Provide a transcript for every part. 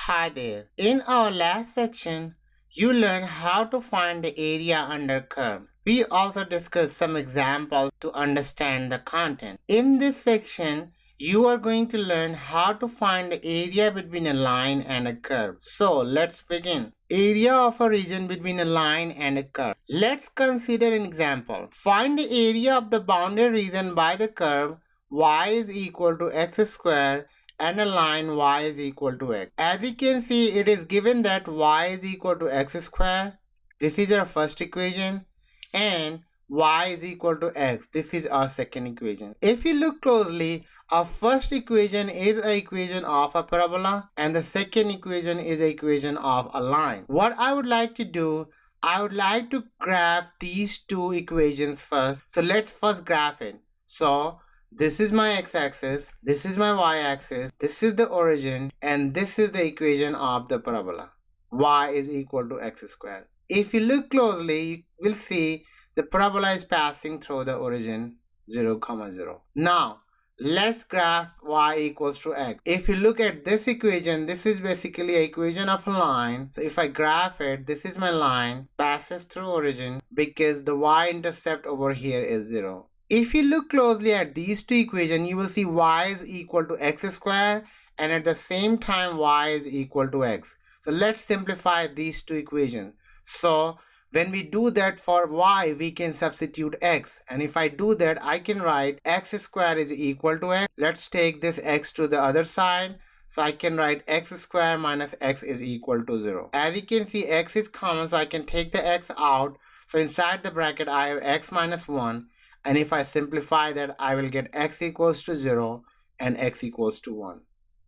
Hi there. In our last section, you learned how to find the area under curve. We also discussed some examples to understand the content. In this section, you are going to learn how to find the area between a line and a curve. So let's begin. Area of a region between a line and a curve. Let's consider an example. Find the area of the bounded region by the curve y is equal to x squared and a line y is equal to x. As you can see, it is given that y is equal to x squared. This is our first equation, and y is equal to x. This is our second equation. If you look closely, our first equation is an equation of a parabola and the second equation is an equation of a line. What I would like to do, I would like to graph these two equations first. So let's first graph it. So this is my x-axis, this is my y-axis, this is the origin, and this is the equation of the parabola. Y is equal to x squared. If you look closely, you will see the parabola is passing through the origin 0, 0. Now, let's graph y equals to x. If you look at this equation, this is basically an equation of a line. So if I graph it, this is my line, passes through origin because the y-intercept over here is 0. If you look closely at these two equations, you will see y is equal to x squared and at the same time y is equal to x. So let's simplify these two equations. So when we do that for y, we can substitute x, and if I do that, I can write x squared is equal to x. Let's take this x to the other side. So I can write x squared minus x is equal to 0. As you can see, x is common, so I can take the x out. So inside the bracket, I have x minus 1. And if I simplify that, I will get x equals to 0 and x equals to 1.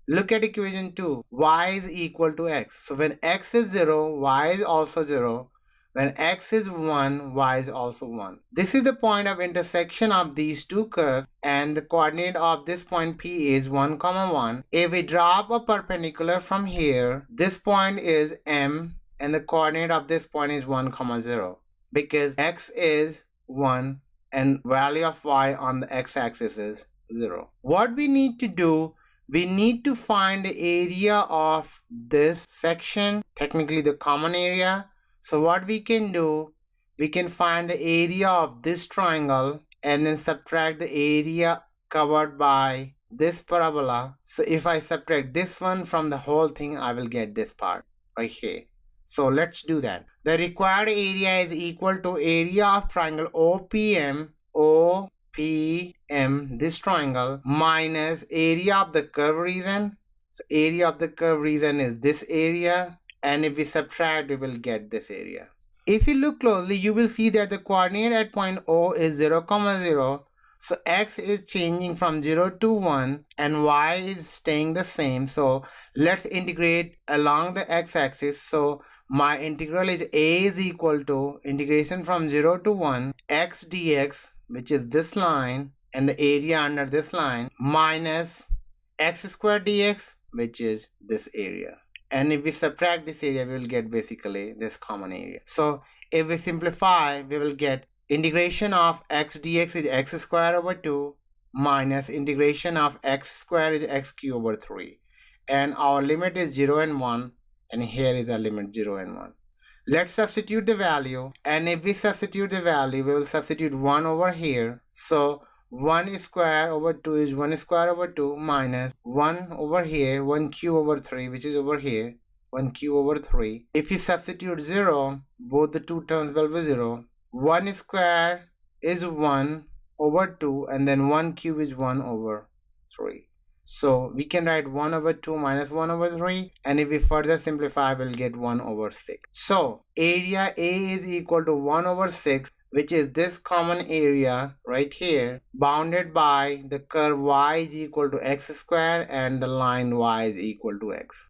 Look at equation 2. Y is equal to x. So when x is 0, y is also 0. When x is 1, y is also 1. This is the point of intersection of these two curves, and the coordinate of this point P is 1, 1. If we drop a perpendicular from here, this point is M, and the coordinate of this point is 1, 0. Because x is 1, and value of y on the x-axis is 0. What we need to do, we need to find the area of this section, technically the common area. So what we can do, we can find the area of this triangle and then subtract the area covered by this parabola. So if I subtract this one from the whole thing, I will get this part right here. So let's do that. The required area is equal to area of triangle OPM, this triangle, minus area of the curve region. So area of the curve region is this area, and if we subtract, we will get this area. If you look closely, you will see that the coordinate at point O is 0, 0. So x is changing from 0 to 1 and y is staying the same. So let's integrate along the x-axis. So my integral is a is equal to integration from 0 to 1 x dx, which is this line, and the area under this line, minus x squared dx, which is this area. And if we subtract this area, we will get basically this common area. So if we simplify, we will get integration of x dx is x squared over 2 minus integration of x squared is x cubed over 3. And our limit is 0 and 1, and here is our limit 0 and 1. Let's substitute the value, and if we substitute the value, we will substitute 1 over here. So 1 square over 2 is 1 square over 2 minus 1 over here, 1 cube over 3, which is over here, 1 cube over 3. If you substitute 0, both the two terms will be 0. 1 square is 1 over 2, and then 1 cube is 1 over 3. So we can write 1 over 2 minus 1 over 3, and if we further simplify, we'll get 1 over 6. So area A is equal to 1 over 6, which is this common area right here, bounded by the curve y is equal to x squared and the line y is equal to x.